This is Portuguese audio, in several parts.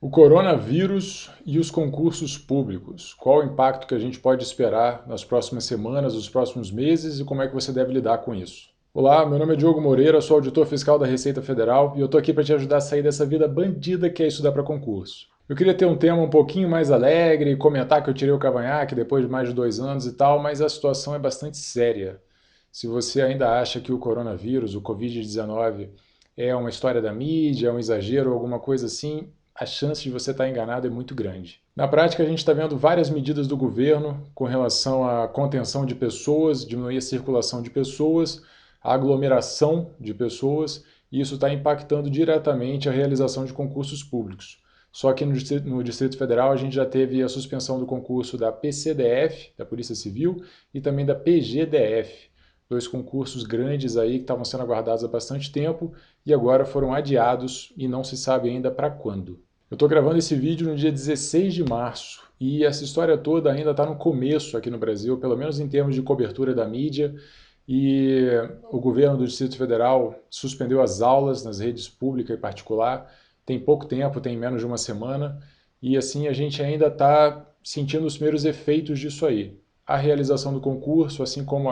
O coronavírus e os concursos públicos. Qual o impacto que a gente pode esperar nas próximas semanas, nos próximos meses e como é que você deve lidar com isso? Olá, meu nome é Diogo Moreira, sou auditor fiscal da Receita Federal e eu estou aqui para te ajudar a sair dessa vida bandida que é estudar para concurso. Eu queria ter um tema um pouquinho mais alegre, comentar que eu tirei o cavanhaque depois de mais de 2 anos e tal, mas a situação é bastante séria. Se você ainda acha que o coronavírus, o Covid-19, é uma história da mídia, é um exagero ou alguma coisa assim, a chance de você estar enganado é muito grande. Na prática, a gente está vendo várias medidas do governo com relação à contenção de pessoas, diminuir a circulação de pessoas, a aglomeração de pessoas, e isso está impactando diretamente a realização de concursos públicos. Só que no Distrito Federal a gente já teve a suspensão do concurso da PCDF, da Polícia Civil, e também da PGDF, dois concursos grandes aí que estavam sendo aguardados há bastante tempo e agora foram adiados e não se sabe ainda para quando. Eu estou gravando esse vídeo no dia 16 de março e essa história toda ainda está no começo aqui no Brasil, pelo menos em termos de cobertura da mídia, e o governo do Distrito Federal suspendeu as aulas nas redes pública e particular, tem pouco tempo, tem menos de uma semana, e assim a gente ainda está sentindo os primeiros efeitos disso aí. A realização do concurso, assim como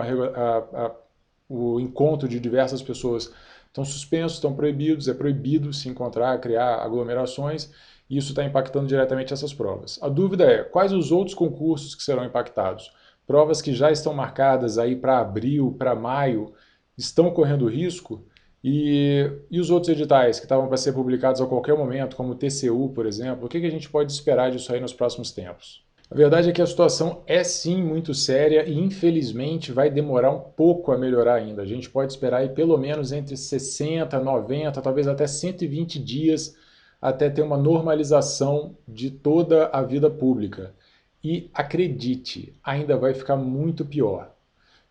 o encontro de diversas pessoas estão suspensos, estão proibidos, é proibido se encontrar, criar aglomerações, e isso está impactando diretamente essas provas. A dúvida é, quais os outros concursos que serão impactados? Provas que já estão marcadas aí para abril, para maio, estão correndo risco? E os outros editais que estavam para ser publicados a qualquer momento, como o TCU, por exemplo, o que a gente pode esperar disso aí nos próximos tempos? A verdade é que a situação é sim muito séria e infelizmente vai demorar um pouco a melhorar ainda. A gente pode esperar aí pelo menos entre 60, 90, talvez até 120 dias até ter uma normalização de toda a vida pública. E acredite, ainda vai ficar muito pior.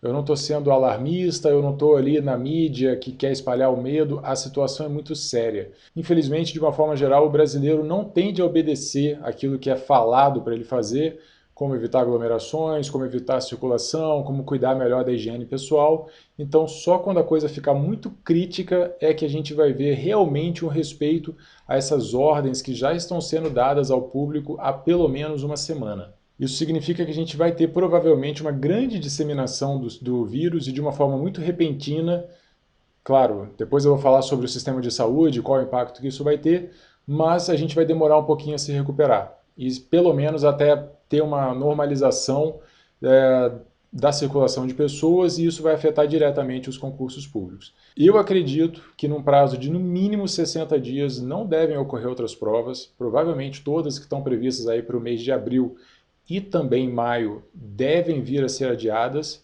Eu não estou sendo alarmista, eu não estou ali na mídia que quer espalhar o medo, a situação é muito séria. Infelizmente, de uma forma geral, o brasileiro não tende a obedecer aquilo que é falado para ele fazer, como evitar aglomerações, como evitar a circulação, como cuidar melhor da higiene pessoal. Então, só quando a coisa ficar muito crítica é que a gente vai ver realmente um respeito a essas ordens que já estão sendo dadas ao público há pelo menos uma semana. Isso significa que a gente vai ter provavelmente uma grande disseminação do vírus e de uma forma muito repentina. Claro, depois eu vou falar sobre o sistema de saúde, qual o impacto que isso vai ter, mas a gente vai demorar um pouquinho a se recuperar. E pelo menos até ter uma normalização da circulação de pessoas e isso vai afetar diretamente os concursos públicos. Eu acredito que num prazo de no mínimo 60 dias não devem ocorrer outras provas, provavelmente todas que estão previstas aí para o mês de abril e também maio devem vir a ser adiadas.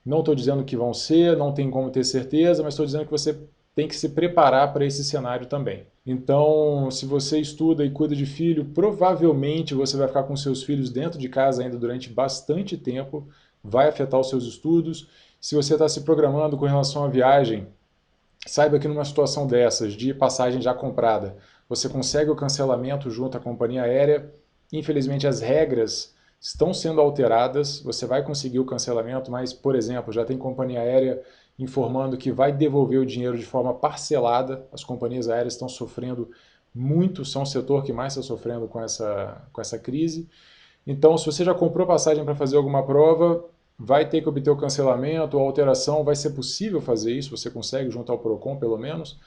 Não estou dizendo que vão ser, não tem como ter certeza, mas estou dizendo que você tem que se preparar para esse cenário também. Então, se você estuda e cuida de filho, provavelmente você vai ficar com seus filhos dentro de casa ainda durante bastante tempo, vai afetar os seus estudos. Se você está se programando com relação à viagem, saiba que numa situação dessas, de passagem já comprada, você consegue o cancelamento junto à companhia aérea. Infelizmente, as regras estão sendo alteradas, você vai conseguir o cancelamento, mas, por exemplo, já tem companhia aérea informando que vai devolver o dinheiro de forma parcelada. As companhias aéreas estão sofrendo muito, são o setor que mais está sofrendo com essa crise. Então, se você já comprou passagem para fazer alguma prova, vai ter que obter o cancelamento ou alteração, vai ser possível fazer isso, você consegue junto ao PROCON pelo menos,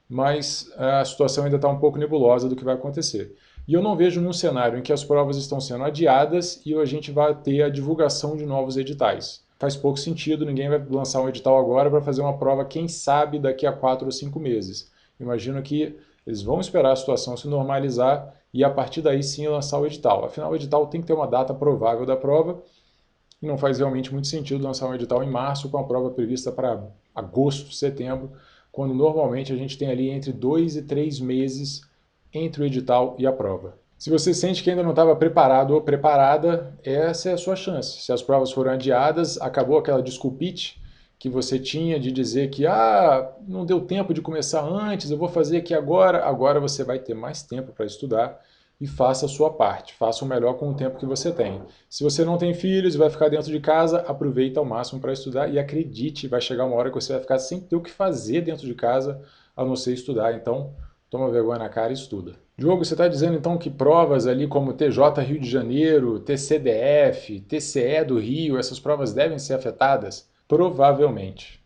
mas a situação ainda está um pouco nebulosa do que vai acontecer. E eu não vejo num cenário em que as provas estão sendo adiadas e a gente vai ter a divulgação de novos editais. Faz pouco sentido, ninguém vai lançar um edital agora para fazer uma prova, quem sabe, daqui a 4 ou 5 meses. Imagino que eles vão esperar a situação se normalizar e a partir daí sim lançar o edital. Afinal, o edital tem que ter uma data provável da prova e não faz realmente muito sentido lançar um edital em março com a prova prevista para agosto, setembro, quando normalmente a gente tem ali entre 2 e 3 meses entre o edital e a prova. Se você sente que ainda não estava preparado ou preparada, essa é a sua chance. Se as provas foram adiadas, acabou aquela desculpite que você tinha de dizer que não deu tempo de começar antes, eu vou fazer aqui agora. Agora você vai ter mais tempo para estudar e faça a sua parte. Faça o melhor com o tempo que você tem. Se você não tem filhos e vai ficar dentro de casa, aproveita ao máximo para estudar e acredite, vai chegar uma hora que você vai ficar sem ter o que fazer dentro de casa, a não ser estudar. Então, toma vergonha na cara e estuda. Diogo, você está dizendo então que provas ali como TJ Rio de Janeiro, TCDF, TCE do Rio, essas provas devem ser afetadas? Provavelmente.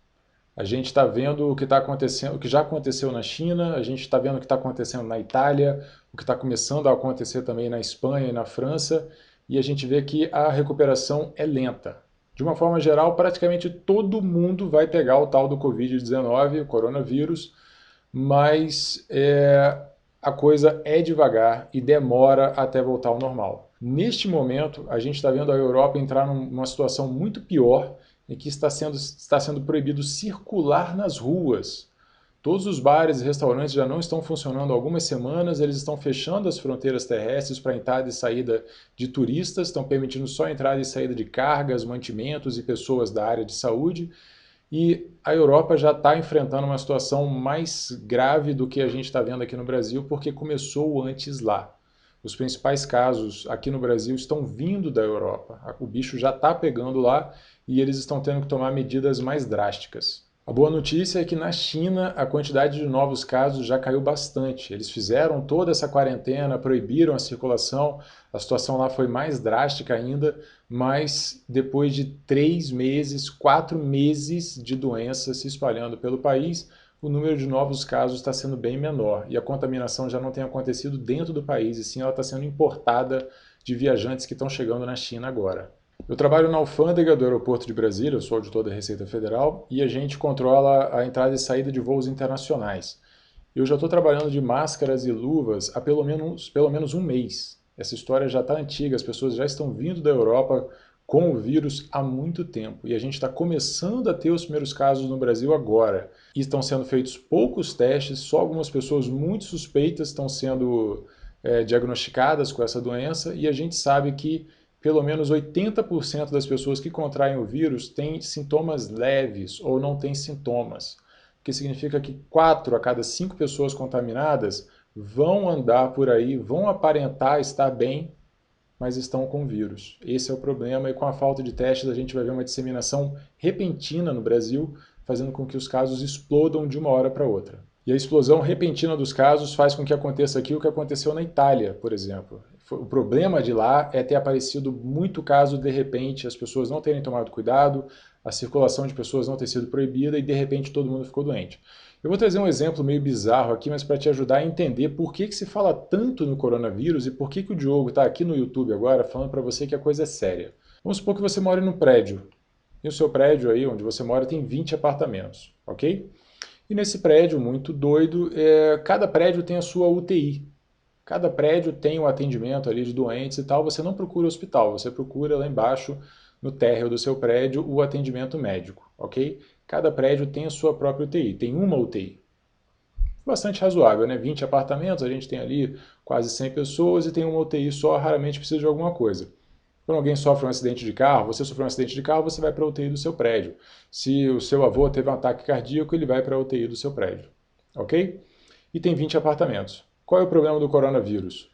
A gente está vendo o que está acontecendo, o que já aconteceu na China, a gente está vendo o que está acontecendo na Itália, o que está começando a acontecer também na Espanha e na França, e a gente vê que a recuperação é lenta. De uma forma geral, praticamente todo mundo vai pegar o tal do Covid-19, o coronavírus, mas a coisa é devagar e demora até voltar ao normal. Neste momento, a gente está vendo a Europa entrar numa situação muito pior, em que está sendo proibido circular nas ruas. Todos os bares e restaurantes já não estão funcionando há algumas semanas, eles estão fechando as fronteiras terrestres para entrada e saída de turistas, estão permitindo só entrada e saída de cargas, mantimentos e pessoas da área de saúde. E a Europa já está enfrentando uma situação mais grave do que a gente está vendo aqui no Brasil, porque começou antes lá. Os principais casos aqui no Brasil estão vindo da Europa. O bicho já está pegando lá e eles estão tendo que tomar medidas mais drásticas. A boa notícia é que na China a quantidade de novos casos já caiu bastante. Eles fizeram toda essa quarentena, proibiram a circulação, a situação lá foi mais drástica ainda, mas depois de 3 meses, 4 meses de doença se espalhando pelo país, o número de novos casos está sendo bem menor e a contaminação já não tem acontecido dentro do país, e sim ela está sendo importada de viajantes que estão chegando na China agora. Eu trabalho na alfândega do aeroporto de Brasília, eu sou auditor da Receita Federal, e a gente controla a entrada e saída de voos internacionais. Eu já estou trabalhando de máscaras e luvas há pelo menos um mês. Essa história já está antiga, as pessoas já estão vindo da Europa com o vírus há muito tempo. E a gente está começando a ter os primeiros casos no Brasil agora. E estão sendo feitos poucos testes, só algumas pessoas muito suspeitas estão sendo diagnosticadas com essa doença, e a gente sabe que pelo menos 80% das pessoas que contraem o vírus têm sintomas leves ou não têm sintomas, o que significa que 4 a cada 5 pessoas contaminadas vão andar por aí, vão aparentar estar bem, mas estão com vírus. Esse é o problema, e com a falta de testes a gente vai ver uma disseminação repentina no Brasil, fazendo com que os casos explodam de uma hora para outra. E a explosão repentina dos casos faz com que aconteça aqui o que aconteceu na Itália, por exemplo. O problema de lá é ter aparecido muito caso de repente, as pessoas não terem tomado cuidado, a circulação de pessoas não ter sido proibida e de repente todo mundo ficou doente. Eu vou trazer um exemplo meio bizarro aqui, mas para te ajudar a entender por que se fala tanto no coronavírus e por que o Diogo está aqui no YouTube agora falando para você que a coisa é séria. Vamos supor que você mora num prédio, e o seu prédio aí onde você mora tem 20 apartamentos, ok? E nesse prédio muito doido, cada prédio tem a sua UTI. Cada prédio tem um atendimento ali de doentes e tal. Você não procura hospital, você procura lá embaixo, no térreo do seu prédio, o atendimento médico, ok? Cada prédio tem a sua própria UTI, tem uma UTI. Bastante razoável, né? 20 apartamentos, a gente tem ali quase 100 pessoas e tem uma UTI só, raramente precisa de alguma coisa. Quando alguém sofre um acidente de carro, você sofreu um acidente de carro, você vai para a UTI do seu prédio. Se o seu avô teve um ataque cardíaco, ele vai para a UTI do seu prédio, ok? E tem 20 apartamentos. Qual é o problema do coronavírus?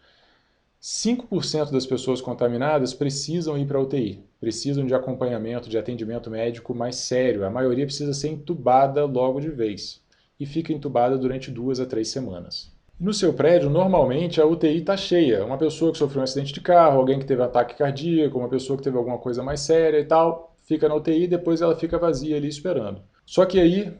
5% das pessoas contaminadas precisam ir para a UTI, precisam de acompanhamento, de atendimento médico mais sério. A maioria precisa ser entubada logo de vez e fica entubada durante 2 a 3 semanas. No seu prédio, normalmente a UTI está cheia. Uma pessoa que sofreu um acidente de carro, alguém que teve um ataque cardíaco, uma pessoa que teve alguma coisa mais séria e tal, fica na UTI e depois ela fica vazia ali esperando. Só que aí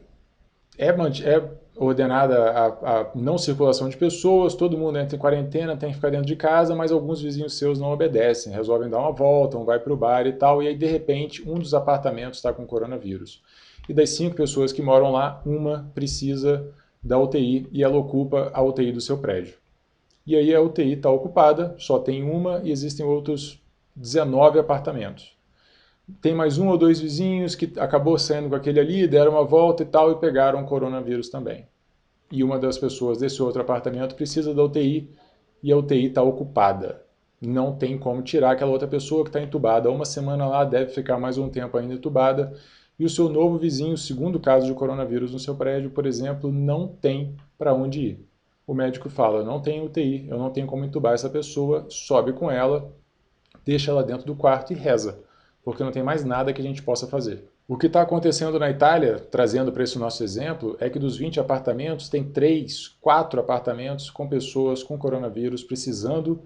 é ordenada a não circulação de pessoas, todo mundo entra em quarentena, tem que ficar dentro de casa, mas alguns vizinhos seus não obedecem, resolvem dar uma volta, um vai para o bar e tal, e aí de repente um dos apartamentos está com coronavírus. E das 5 pessoas que moram lá, uma precisa da UTI e ela ocupa a UTI do seu prédio. E aí a UTI está ocupada, só tem uma e existem outros 19 apartamentos. Tem mais 1 ou 2 vizinhos que acabou saindo com aquele ali, deram uma volta e tal e pegaram o coronavírus também. E uma das pessoas desse outro apartamento precisa da UTI e a UTI está ocupada. Não tem como tirar aquela outra pessoa que está entubada há uma semana lá, deve ficar mais um tempo ainda entubada. E o seu novo vizinho, segundo caso de coronavírus no seu prédio, por exemplo, não tem para onde ir. O médico fala, eu não tenho UTI, eu não tenho como entubar essa pessoa, sobe com ela, deixa ela dentro do quarto e reza, porque não tem mais nada que a gente possa fazer. O que está acontecendo na Itália, trazendo para esse nosso exemplo, é que dos 20 apartamentos, tem 3, 4 apartamentos com pessoas com coronavírus precisando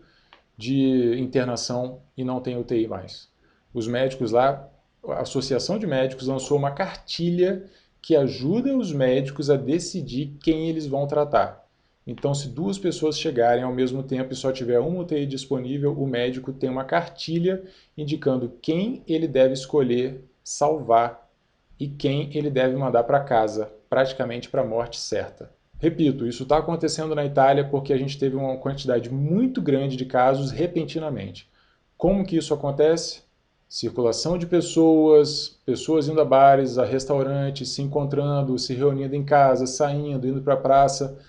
de internação e não tem UTI mais. Os médicos lá, a Associação de Médicos lançou uma cartilha que ajuda os médicos a decidir quem eles vão tratar. Então, se duas pessoas chegarem ao mesmo tempo e só tiver uma UTI disponível, o médico tem uma cartilha indicando quem ele deve escolher salvar e quem ele deve mandar para casa, praticamente para a morte certa. Repito, isso está acontecendo na Itália porque a gente teve uma quantidade muito grande de casos repentinamente. Como que isso acontece? Circulação de pessoas, pessoas indo a bares, a restaurantes, se encontrando, se reunindo em casa, saindo, indo para a praça,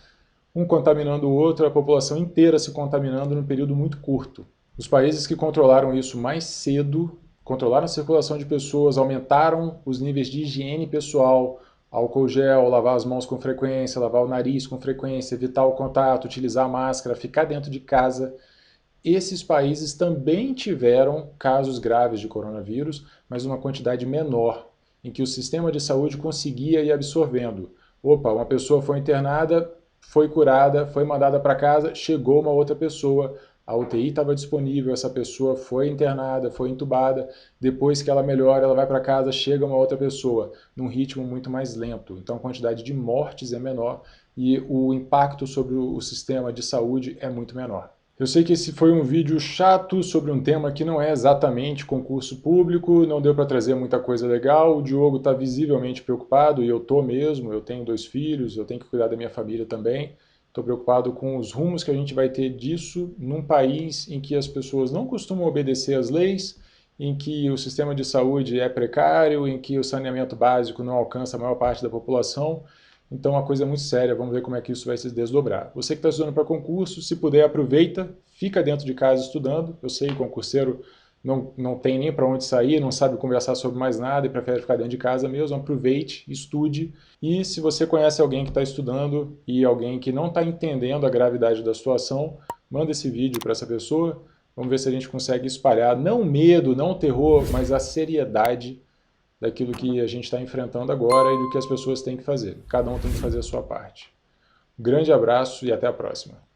um contaminando o outro, a população inteira se contaminando num período muito curto. Os países que controlaram isso mais cedo, controlaram a circulação de pessoas, aumentaram os níveis de higiene pessoal, álcool gel, lavar as mãos com frequência, lavar o nariz com frequência, evitar o contato, utilizar a máscara, ficar dentro de casa. Esses países também tiveram casos graves de coronavírus, mas uma quantidade menor, em que o sistema de saúde conseguia ir absorvendo. Opa, uma pessoa foi internada, foi curada, foi mandada para casa, chegou uma outra pessoa, a UTI estava disponível, essa pessoa foi internada, foi entubada, depois que ela melhora, ela vai para casa, chega uma outra pessoa, num ritmo muito mais lento. Então a quantidade de mortes é menor e o impacto sobre o sistema de saúde é muito menor. Eu sei que esse foi um vídeo chato sobre um tema que não é exatamente concurso público, não deu para trazer muita coisa legal, o Diogo está visivelmente preocupado, e eu estou mesmo, eu tenho 2 filhos, eu tenho que cuidar da minha família também, estou preocupado com os rumos que a gente vai ter disso num país em que as pessoas não costumam obedecer às leis, em que o sistema de saúde é precário, em que o saneamento básico não alcança a maior parte da população. Então, a coisa é muito séria, vamos ver como é que isso vai se desdobrar. Você que está estudando para concurso, se puder, aproveita, fica dentro de casa estudando. Eu sei, concurseiro não tem nem para onde sair, não sabe conversar sobre mais nada e prefere ficar dentro de casa mesmo. Aproveite, estude. E se você conhece alguém que está estudando e alguém que não está entendendo a gravidade da situação, manda esse vídeo para essa pessoa. Vamos ver se a gente consegue espalhar, não o medo, não o terror, mas a seriedade daquilo que a gente está enfrentando agora e do que as pessoas têm que fazer. Cada um tem que fazer a sua parte. Um grande abraço e até a próxima.